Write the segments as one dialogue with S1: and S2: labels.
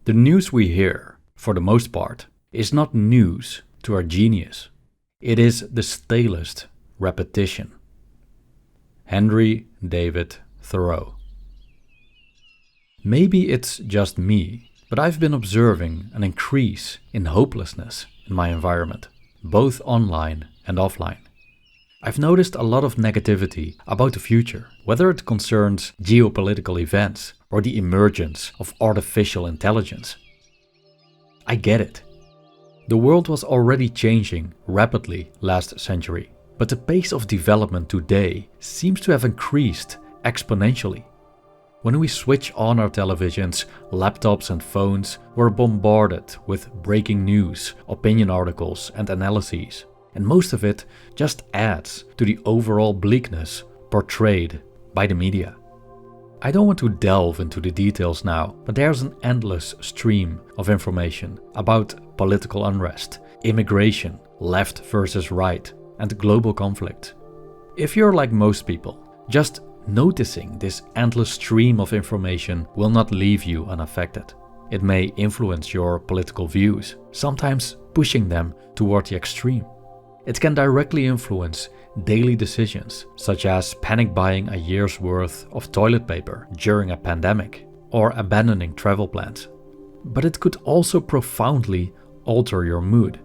S1: The news we hear, for the most part, is not news to our genius. It is the stalest repetition. Henry David Thoreau. Maybe it's just me, but I've been observing an increase in hopelessness in my environment, both online and offline. I've noticed a lot of negativity about the future, whether it concerns geopolitical events or the emergence of artificial intelligence. I get it. The world was already changing rapidly last century, but the pace of development today seems to have increased exponentially. When we switch on our televisions, laptops and phones, we're bombarded with breaking news, opinion articles and analyses. And most of it just adds to the overall bleakness portrayed by the media. I don't want to delve into the details now, but there's an endless stream of information about political unrest, immigration, left versus right, and global conflict. If you're like most people, just noticing this endless stream of information will not leave you unaffected. It may influence your political views, sometimes pushing them toward the extreme. It can directly influence daily decisions, such as panic buying a year's worth of toilet paper during a pandemic, or abandoning travel plans. But it could also profoundly alter your mood.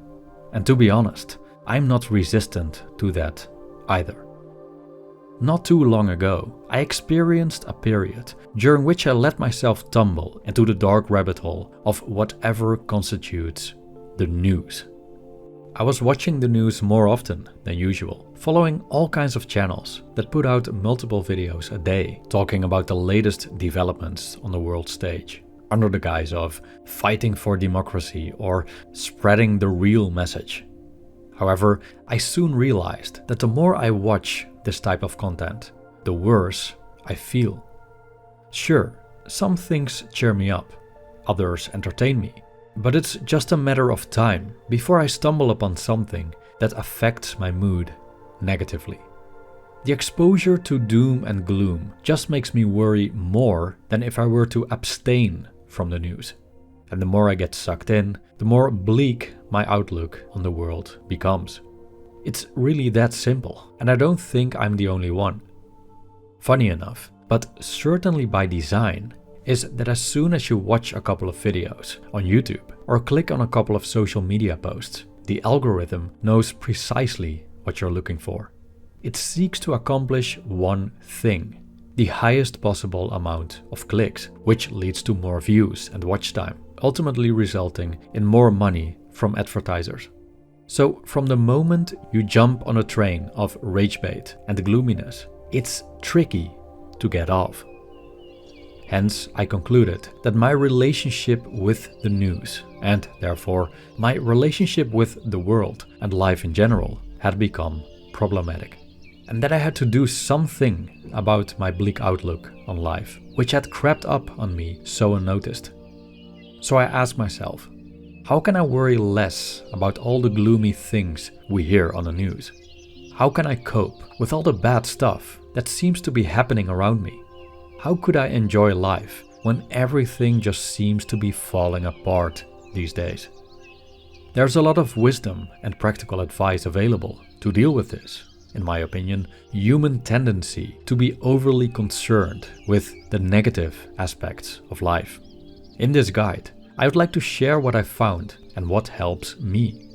S1: And to be honest, I'm not resistant to that either. Not too long ago, I experienced a period during which I let myself tumble into the dark rabbit hole of whatever constitutes the news. I was watching the news more often than usual, following all kinds of channels that put out multiple videos a day talking about the latest developments on the world stage, under the guise of fighting for democracy or spreading the real message. However, I soon realized that the more I watch this type of content, the worse I feel. Sure, some things cheer me up, others entertain me. But it's just a matter of time before I stumble upon something that affects my mood negatively. The exposure to doom and gloom just makes me worry more than if I were to abstain from the news. And the more I get sucked in, the more bleak my outlook on the world becomes. It's really that simple, and I don't think I'm the only one. Funny enough, but certainly by design, is that as soon as you watch a couple of videos on YouTube or click on a couple of social media posts, the algorithm knows precisely what you're looking for. It seeks to accomplish one thing: the highest possible amount of clicks, which leads to more views and watch time, ultimately resulting in more money from advertisers. So from the moment you jump on a train of rage bait and gloominess, it's tricky to get off. Hence, I concluded that my relationship with the news, and therefore my relationship with the world and life in general, had become problematic. And that I had to do something about my bleak outlook on life, which had crept up on me so unnoticed. So I asked myself, how can I worry less about all the gloomy things we hear on the news? How can I cope with all the bad stuff that seems to be happening around me? How could I enjoy life when everything just seems to be falling apart these days? There's a lot of wisdom and practical advice available to deal with this. In my opinion, human tendency to be overly concerned with the negative aspects of life. In this guide, I would like to share what I found and what helps me.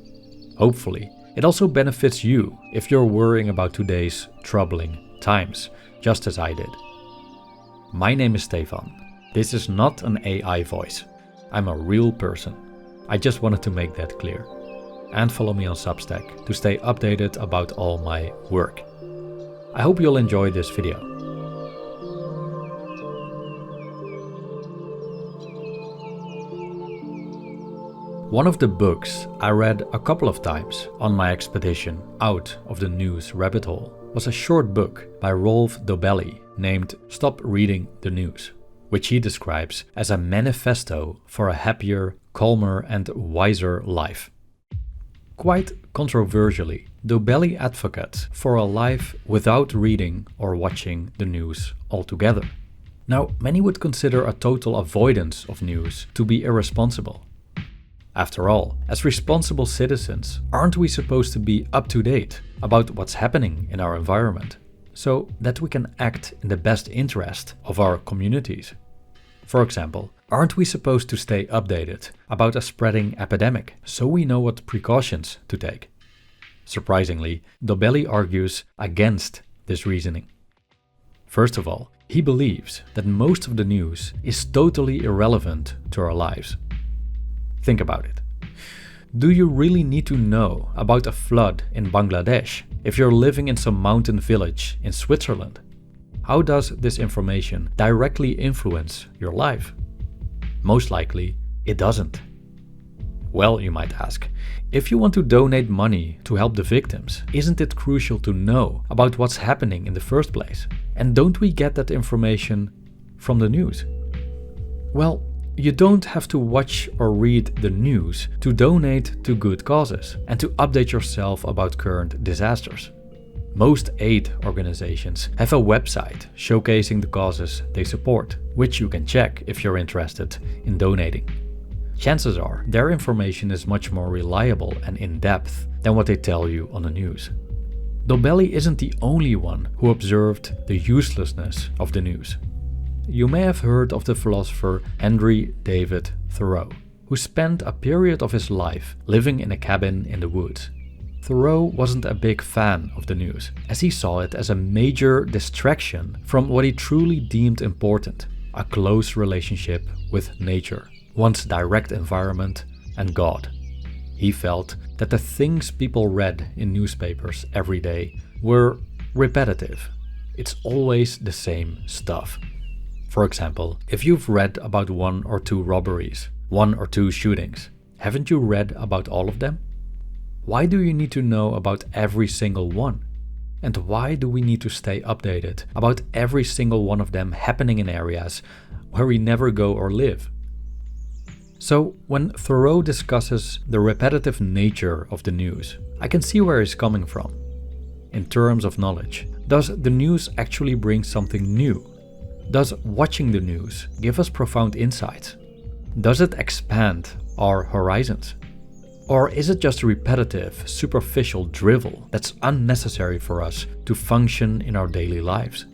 S1: Hopefully, it also benefits you if you're worrying about today's troubling times, just as I did. My name is Stefan. This is not an AI voice. I'm a real person. I just wanted to make that clear. And follow me on Substack to stay updated about all my work. I hope you'll enjoy this video. One of the books I read a couple of times on my expedition out of the news rabbit hole was a short book by Rolf Dobelli named Stop Reading the News, which he describes as a manifesto for a happier, calmer and wiser life. Quite controversially, Dobelli advocates for a life without reading or watching the news altogether. Now, many would consider a total avoidance of news to be irresponsible. After all, as responsible citizens, aren't we supposed to be up to date about what's happening in our environment, so that we can act in the best interest of our communities? For example, aren't we supposed to stay updated about a spreading epidemic so we know what precautions to take? Surprisingly, Dobelli argues against this reasoning. First of all, he believes that most of the news is totally irrelevant to our lives. Think about it. Do you really need to know about a flood in Bangladesh if you're living in some mountain village in Switzerland? How does this information directly influence your life? Most likely, it doesn't. Well, you might ask, if you want to donate money to help the victims, isn't it crucial to know about what's happening in the first place? And don't we get that information from the news? Well, you don't have to watch or read the news to donate to good causes and to update yourself about current disasters. Most aid organizations have a website showcasing the causes they support, which you can check if you're interested in donating. Chances are their information is much more reliable and in-depth than what they tell you on the news. Dobelli isn't the only one who observed the uselessness of the news. You may have heard of the philosopher Henry David Thoreau, who spent a period of his life living in a cabin in the woods. Thoreau wasn't a big fan of the news, as he saw it as a major distraction from what he truly deemed important, a close relationship with nature, one's direct environment, and God. He felt that the things people read in newspapers every day were repetitive. It's always the same stuff. For example, if you've read about 1 or 2 robberies, 1 or 2 shootings, haven't you read about all of them? Why do you need to know about every single one? And why do we need to stay updated about every single one of them happening in areas where we never go or live? So, when Thoreau discusses the repetitive nature of the news, I can see where he's coming from. In terms of knowledge, does the news actually bring something new? Does watching the news give us profound insights? Does it expand our horizons? Or is it just repetitive, superficial drivel that's unnecessary for us to function in our daily lives?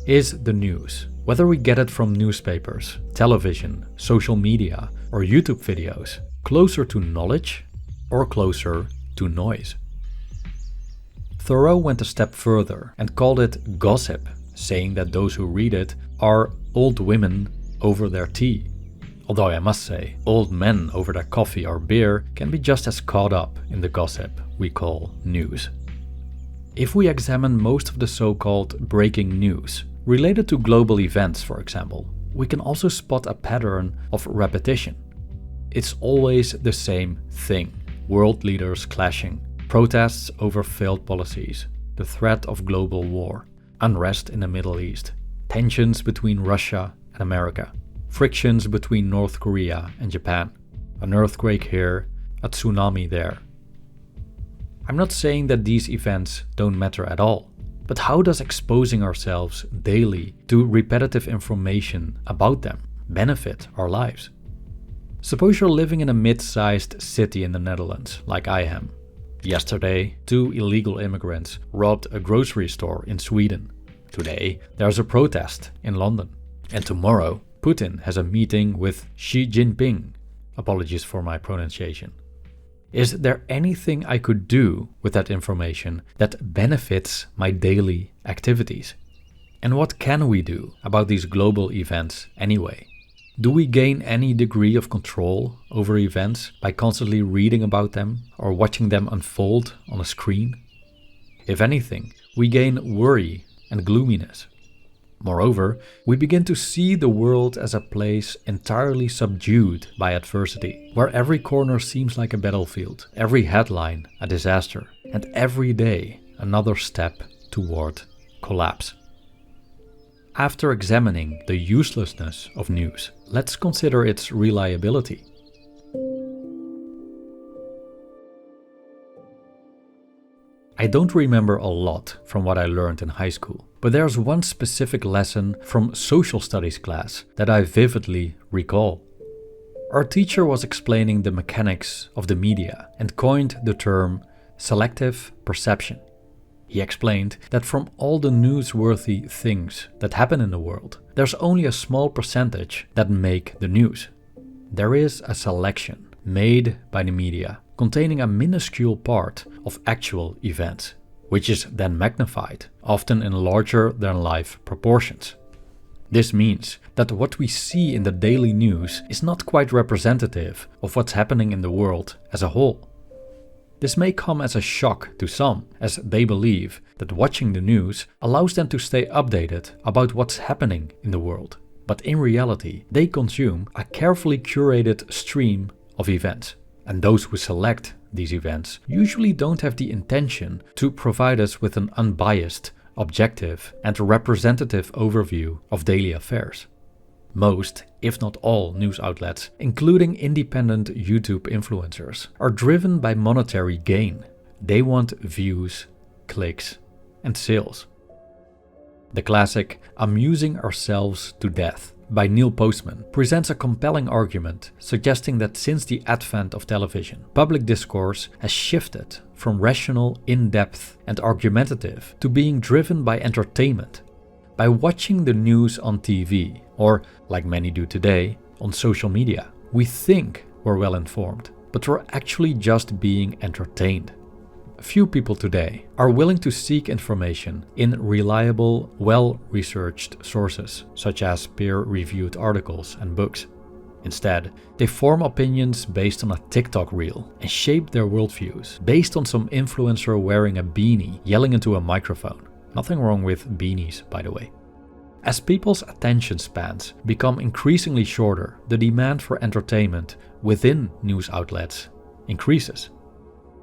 S1: Is the news, whether we get it from newspapers, television, social media, or YouTube videos, closer to knowledge or closer to noise? Thoreau went a step further and called it gossip, saying that those who read it are old women over their tea. Although I must say, old men over their coffee or beer can be just as caught up in the gossip we call news. If we examine most of the so-called breaking news, related to global events for example, we can also spot a pattern of repetition. It's always the same thing: world leaders clashing, protests over failed policies, the threat of global war, unrest in the Middle East, tensions between Russia and America, frictions between North Korea and Japan, an earthquake here, a tsunami there. I'm not saying that these events don't matter at all, but how does exposing ourselves daily to repetitive information about them benefit our lives? Suppose you're living in a mid-sized city in the Netherlands, like I am. Yesterday, 2 illegal immigrants robbed a grocery store in Sweden. Today, there's a protest in London. And tomorrow, Putin has a meeting with Xi Jinping. Apologies for my pronunciation. Is there anything I could do with that information that benefits my daily activities? And what can we do about these global events anyway? Do we gain any degree of control over events by constantly reading about them or watching them unfold on a screen? If anything, we gain worry and gloominess. Moreover, we begin to see the world as a place entirely subdued by adversity, where every corner seems like a battlefield, every headline a disaster, and every day another step toward collapse. After examining the uselessness of news, let's consider its reliability. I don't remember a lot from what I learned in high school, but there's one specific lesson from social studies class that I vividly recall. Our teacher was explaining the mechanics of the media and coined the term selective perception. He explained that from all the newsworthy things that happen in the world, there's only a small percentage that make the news. There is a selection made by the media containing a minuscule part of actual events, which is then magnified, often in larger-than-life proportions. This means that what we see in the daily news is not quite representative of what's happening in the world as a whole. This may come as a shock to some, as they believe that watching the news allows them to stay updated about what's happening in the world. But in reality, they consume a carefully curated stream of events. And those who select these events usually don't have the intention to provide us with an unbiased, objective, and representative overview of daily affairs. Most, if not all, news outlets, including independent YouTube influencers, are driven by monetary gain. They want views, clicks, and sales. The classic "Amusing Ourselves to Death" by Neil Postman presents a compelling argument suggesting that since the advent of television, public discourse has shifted from rational, in-depth, and argumentative to being driven by entertainment. By watching the news on TV, or, like many do today, on social media, we think we're well informed, but we're actually just being entertained. Few people today are willing to seek information in reliable, well-researched sources, such as peer-reviewed articles and books. Instead, they form opinions based on a TikTok reel and shape their worldviews based on some influencer wearing a beanie yelling into a microphone. Nothing wrong with beanies, by the way. As people's attention spans become increasingly shorter, the demand for entertainment within news outlets increases.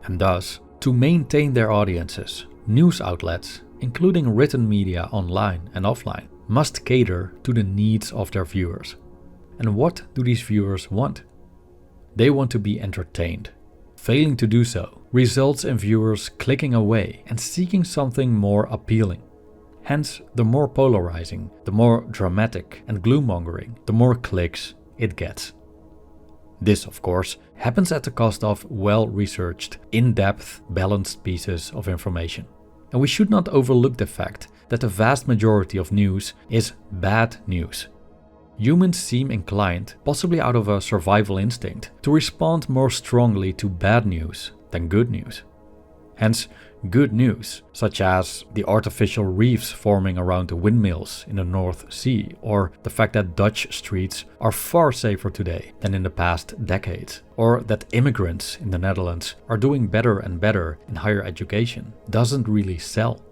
S1: And thus, to maintain their audiences, news outlets, including written media online and offline, must cater to the needs of their viewers. And what do these viewers want? They want to be entertained. Failing to do so results in viewers clicking away and seeking something more appealing. Hence, the more polarizing, the more dramatic and gloom-mongering, the more clicks it gets. This, of course, happens at the cost of well-researched, in-depth, balanced pieces of information. And we should not overlook the fact that the vast majority of news is bad news. Humans seem inclined, possibly out of a survival instinct, to respond more strongly to bad news than good news. Hence, good news, such as the artificial reefs forming around the windmills in the North Sea, or the fact that Dutch streets are far safer today than in the past decades, or that immigrants in the Netherlands are doing better and better in higher education, doesn't really sell.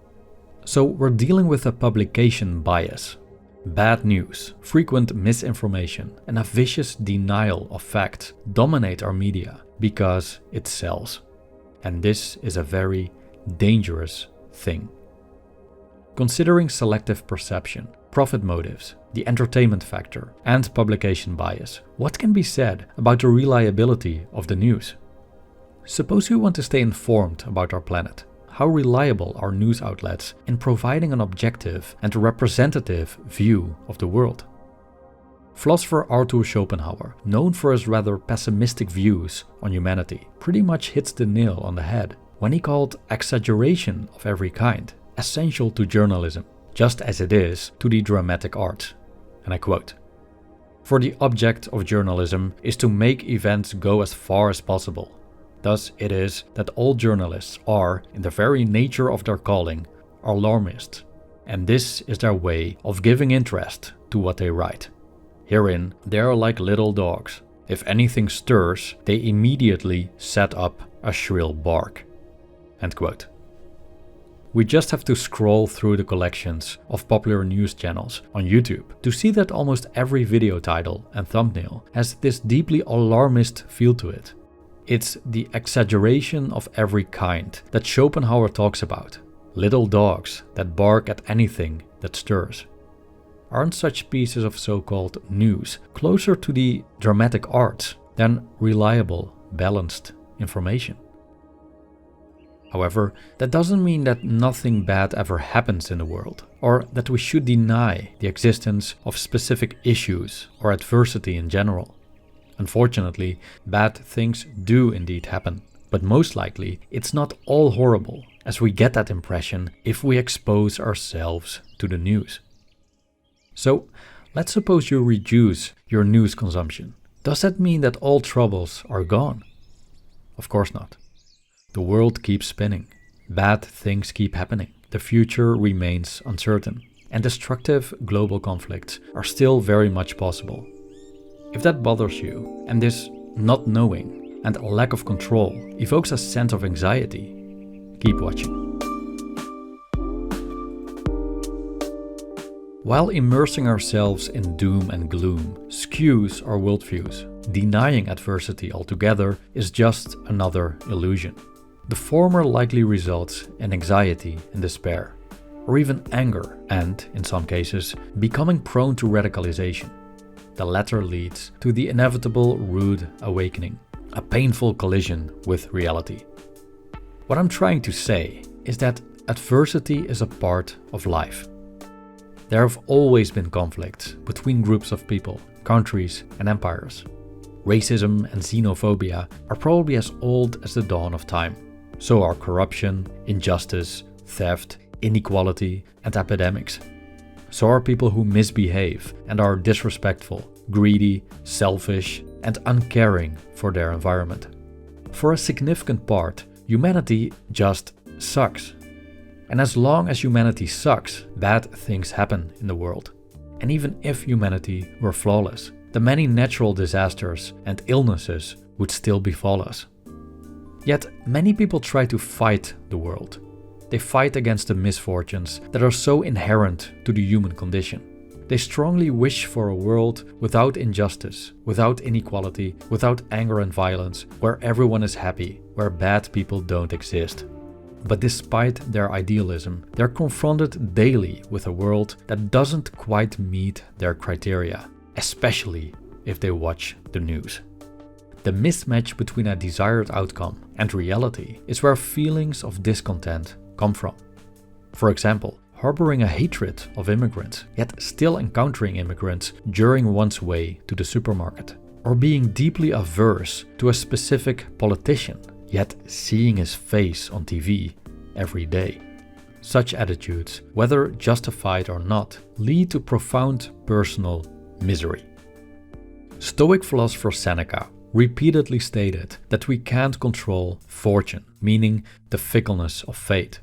S1: So we're dealing with a publication bias. Bad news, frequent misinformation, and a vicious denial of facts dominate our media because it sells. And this is a very dangerous thing. Considering selective perception, profit motives, the entertainment factor, and publication bias, what can be said about the reliability of the news? Suppose we want to stay informed about our planet. How reliable are news outlets in providing an objective and representative view of the world? Philosopher Arthur Schopenhauer, known for his rather pessimistic views on humanity, pretty much hits the nail on the head when he called exaggeration of every kind essential to journalism, just as it is to the dramatic arts. And I quote, "For the object of journalism is to make events go as far as possible. Thus it is that all journalists are, in the very nature of their calling, alarmists, and this is their way of giving interest to what they write. Herein they are like little dogs. If anything stirs, they immediately set up a shrill bark." End quote. We just have to scroll through the collections of popular news channels on YouTube to see that almost every video title and thumbnail has this deeply alarmist feel to it. It's the exaggeration of every kind that Schopenhauer talks about. Little dogs that bark at anything that stirs. Aren't such pieces of so-called news closer to the dramatic arts than reliable, balanced information? However, that doesn't mean that nothing bad ever happens in the world, or that we should deny the existence of specific issues or adversity in general. Unfortunately, bad things do indeed happen, but most likely it's not all horrible, as we get that impression if we expose ourselves to the news. So, let's suppose you reduce your news consumption. Does that mean that all troubles are gone? Of course not. The world keeps spinning. Bad things keep happening. The future remains uncertain. And destructive global conflicts are still very much possible. If that bothers you, and this not knowing and a lack of control evokes a sense of anxiety, keep watching. While immersing ourselves in doom and gloom skews our worldviews, denying adversity altogether is just another illusion. The former likely results in anxiety and despair, or even anger, and, in some cases, becoming prone to radicalization. The latter leads to the inevitable rude awakening, a painful collision with reality. What I'm trying to say is that adversity is a part of life. There have always been conflicts between groups of people, countries, and empires. Racism and xenophobia are probably as old as the dawn of time. So are corruption, injustice, theft, inequality, and epidemics. So are people who misbehave and are disrespectful, greedy, selfish, and uncaring for their environment. For a significant part, humanity just sucks. And as long as humanity sucks, bad things happen in the world. And even if humanity were flawless, the many natural disasters and illnesses would still befall us. Yet many people try to fight the world. They fight against the misfortunes that are so inherent to the human condition. They strongly wish for a world without injustice, without inequality, without anger and violence, where everyone is happy, where bad people don't exist. But despite their idealism, they're confronted daily with a world that doesn't quite meet their criteria, especially if they watch the news. The mismatch between a desired outcome and reality is where feelings of discontent come from. For example, harboring a hatred of immigrants, yet still encountering immigrants during one's way to the supermarket, or being deeply averse to a specific politician, yet seeing his face on TV every day. Such attitudes, whether justified or not, lead to profound personal misery. Stoic philosopher Seneca repeatedly stated that we can't control fortune, meaning the fickleness of fate.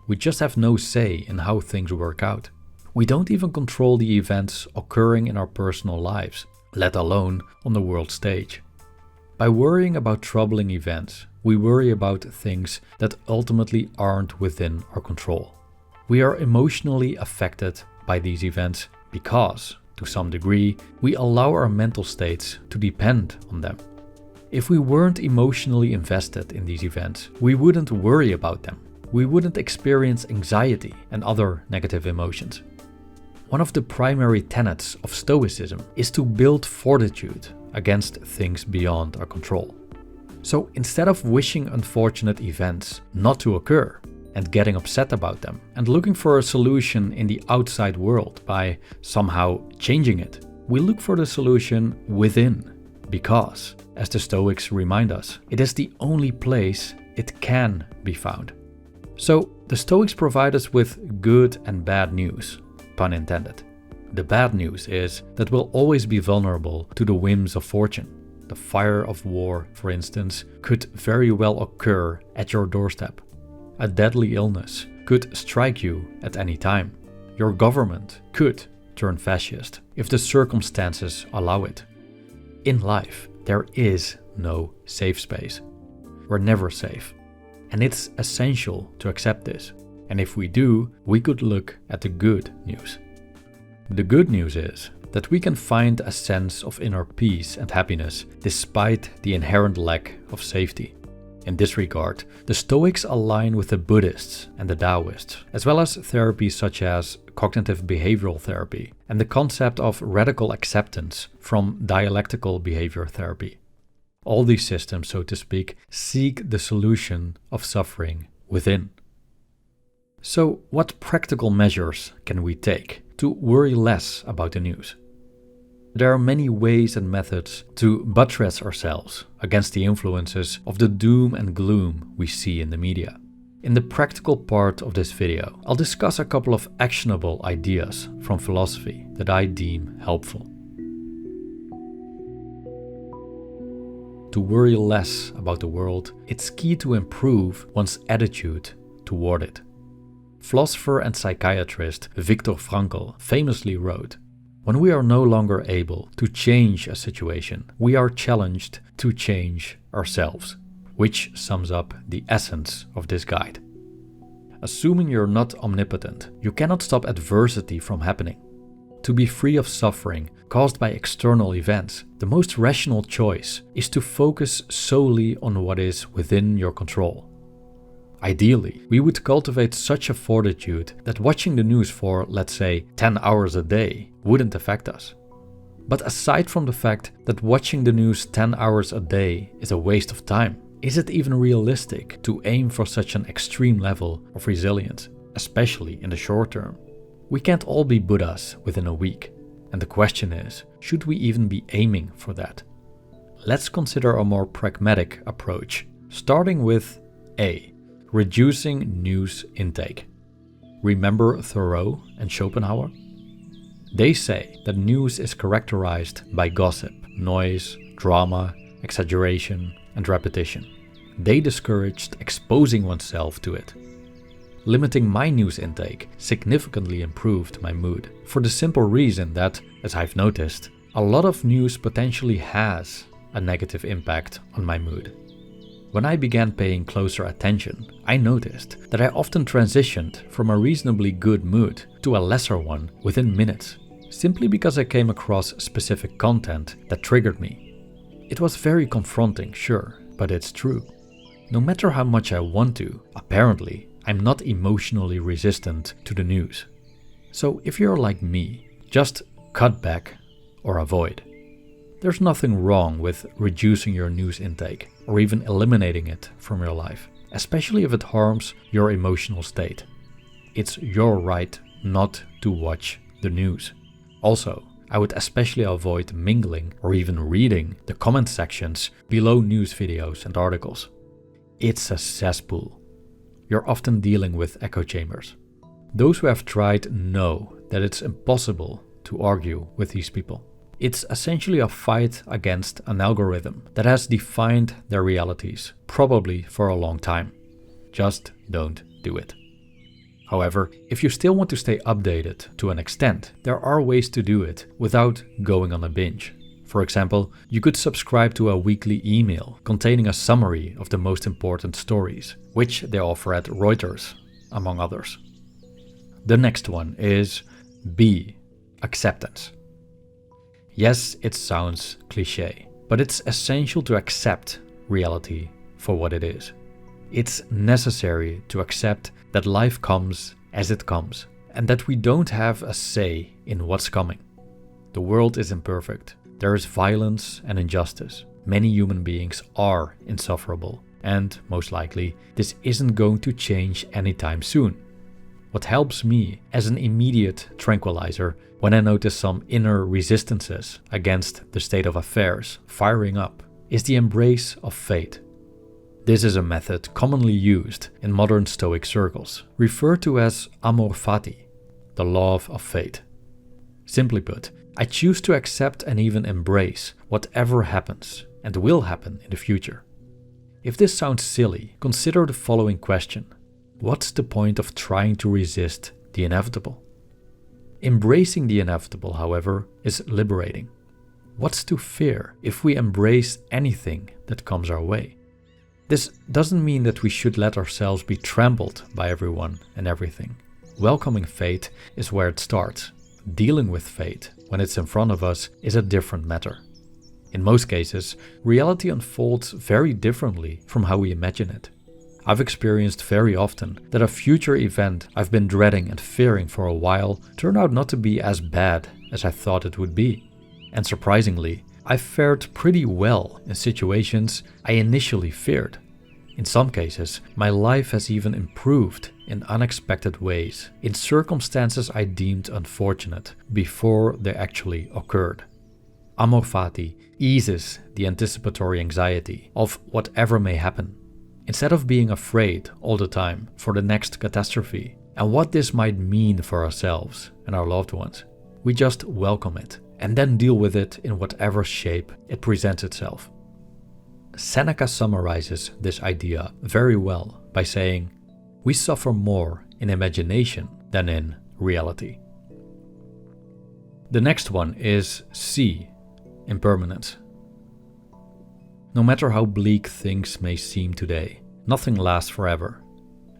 S1: We just have no say in how things work out. We don't even control the events occurring in our personal lives, let alone on the world stage. By worrying about troubling events, we worry about things that ultimately aren't within our control. We are emotionally affected by these events because, to some degree, we allow our mental states to depend on them. If we weren't emotionally invested in these events, we wouldn't worry about them. We wouldn't experience anxiety and other negative emotions. One of the primary tenets of Stoicism is to build fortitude against things beyond our control. So instead of wishing unfortunate events not to occur and getting upset about them and looking for a solution in the outside world by somehow changing it, we look for the solution within because, as the Stoics remind us, it is the only place it can be found. So, the Stoics provide us with good and bad news, pun intended. The bad news is that we'll always be vulnerable to the whims of fortune. The fire of war, for instance, could very well occur at your doorstep. A deadly illness could strike you at any time. Your government could turn fascist if the circumstances allow it. In life, there is no safe space. We're never safe. And it's essential to accept this. And if we do, we could look at the good news. The good news is that we can find a sense of inner peace and happiness despite the inherent lack of safety. In this regard, the Stoics align with the Buddhists and the Taoists, as well as therapies such as cognitive behavioral therapy and the concept of radical acceptance from dialectical behavior therapy. All these systems, so to speak, seek the solution of suffering within. So, what practical measures can we take to worry less about the news? There are many ways and methods to buttress ourselves against the influences of the doom and gloom we see in the media. In the practical part of this video, I'll discuss a couple of actionable ideas from philosophy that I deem helpful. To worry less about the world, it's key to improve one's attitude toward it. Philosopher and psychiatrist Viktor Frankl famously wrote, "When we are no longer able to change a situation, we are challenged to change ourselves," which sums up the essence of this guide. Assuming you're not omnipotent, you cannot stop adversity from happening. To be free of suffering caused by external events, the most rational choice is to focus solely on what is within your control. Ideally, we would cultivate such a fortitude that watching the news for, let's say, 10 hours a day wouldn't affect us. But aside from the fact that watching the news 10 hours a day is a waste of time, is it even realistic to aim for such an extreme level of resilience, especially in the short term? We can't all be Buddhas within a week, and the question is, should we even be aiming for that? Let's consider a more pragmatic approach, starting with A. Reducing news intake. Remember Thoreau and Schopenhauer? They say that news is characterized by gossip, noise, drama, exaggeration, and repetition. They discouraged exposing oneself to it. Limiting my news intake significantly improved my mood, for the simple reason that, as I've noticed, a lot of news potentially has a negative impact on my mood. When I began paying closer attention, I noticed that I often transitioned from a reasonably good mood to a lesser one within minutes, simply because I came across specific content that triggered me. It was very confronting, sure, but it's true. No matter how much I want to, apparently, I'm not emotionally resistant to the news. So if you're like me, just cut back or avoid. There's nothing wrong with reducing your news intake or even eliminating it from your life, especially if it harms your emotional state. It's your right not to watch the news. Also, I would especially avoid mingling or even reading the comment sections below news videos and articles. It's a cesspool. You're often dealing with echo chambers. Those who have tried know that it's impossible to argue with these people. It's essentially a fight against an algorithm that has defined their realities, probably for a long time. Just don't do it. However, if you still want to stay updated to an extent, there are ways to do it without going on a binge. For example, you could subscribe to a weekly email containing a summary of the most important stories, which they offer at Reuters, among others. The next one is B. Acceptance. Yes, it sounds cliché, but it's essential to accept reality for what it is. It's necessary to accept that life comes as it comes, and that we don't have a say in what's coming. The world is imperfect. There is violence and injustice. Many human beings are insufferable, and most likely, this isn't going to change anytime soon. What helps me as an immediate tranquilizer when I notice some inner resistances against the state of affairs firing up is the embrace of fate. This is a method commonly used in modern stoic circles, referred to as amor fati, the love of fate. Simply put, I choose to accept and even embrace whatever happens and will happen in the future. If this sounds silly, consider the following question. What's the point of trying to resist the inevitable? Embracing the inevitable, however, is liberating. What's to fear if we embrace anything that comes our way? This doesn't mean that we should let ourselves be trampled by everyone and everything. Welcoming fate is where it starts. Dealing with fate when it's in front of us is a different matter. In most cases, reality unfolds very differently from how we imagine it. I've experienced very often that a future event I've been dreading and fearing for a while turned out not to be as bad as I thought it would be. And surprisingly, I've fared pretty well in situations I initially feared. In some cases, my life has even improved in unexpected ways, in circumstances I deemed unfortunate before they actually occurred. Amor fati eases the anticipatory anxiety of whatever may happen. Instead of being afraid all the time for the next catastrophe and what this might mean for ourselves and our loved ones, we just welcome it and then deal with it in whatever shape it presents itself. Seneca summarizes this idea very well by saying, "We suffer more in imagination than in reality." The next one is C, impermanence. No matter how bleak things may seem today, nothing lasts forever.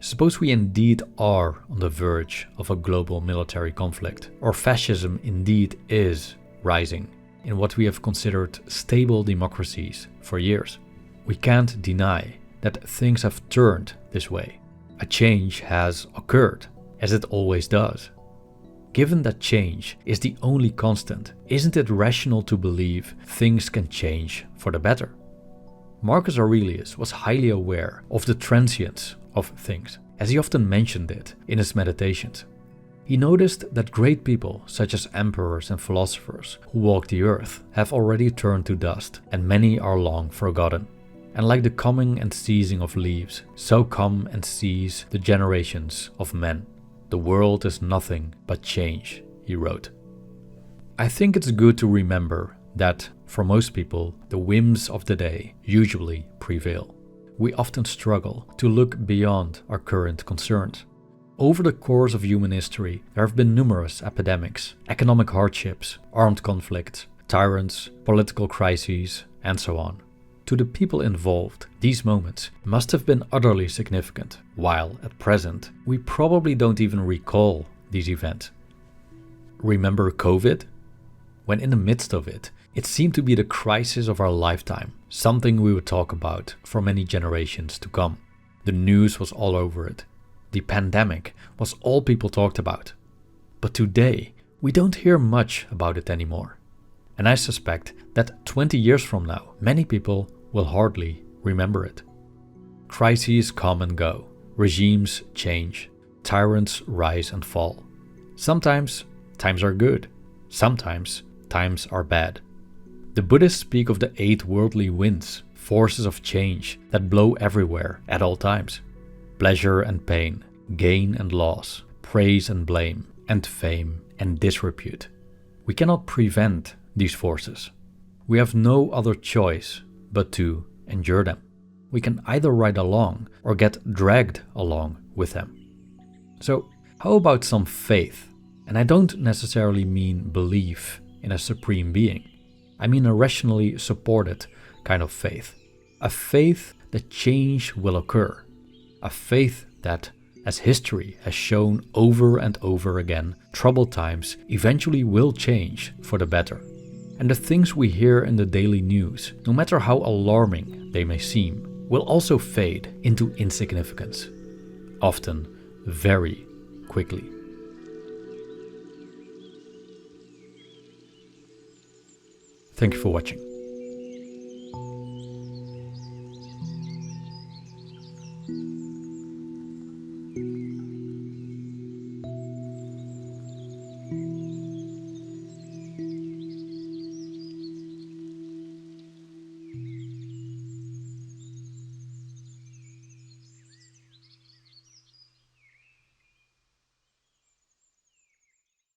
S1: Suppose we indeed are on the verge of a global military conflict, or fascism indeed is rising in what we have considered stable democracies for years. We can't deny that things have turned this way. A change has occurred, as it always does. Given that change is the only constant, isn't it rational to believe things can change for the better? Marcus Aurelius was highly aware of the transience of things, as he often mentioned it in his meditations. He noticed that great people, such as emperors and philosophers who walked the earth, have already turned to dust, and many are long forgotten. And like the coming and ceasing of leaves, so come and cease the generations of men. The world is nothing but change, he wrote. I think it's good to remember that, for most people, the whims of the day usually prevail. We often struggle to look beyond our current concerns. Over the course of human history, there have been numerous epidemics, economic hardships, armed conflicts, tyrants, political crises, and so on. To the people involved, these moments must have been utterly significant, while at present, we probably don't even recall these events. Remember COVID? When in the midst of it, it seemed to be the crisis of our lifetime, something we would talk about for many generations to come. The news was all over it. The pandemic was all people talked about. But today, we don't hear much about it anymore. And I suspect that 20 years from now, many people will hardly remember it. Crises come and go, regimes change, tyrants rise and fall. Sometimes times are good, sometimes times are bad. The Buddhists speak of the 8 worldly winds, forces of change that blow everywhere at all times. Pleasure and pain, gain and loss, praise and blame, and fame and disrepute. We cannot prevent these forces. We have no other choice but to endure them. We can either ride along or get dragged along with them. So, how about some faith? And I don't necessarily mean belief in a supreme being. I mean a rationally supported kind of faith. A faith that change will occur. A faith that, as history has shown over and over again, troubled times eventually will change for the better. And the things we hear in the daily news, no matter how alarming they may seem, will also fade into insignificance, often very quickly. Thank you for watching.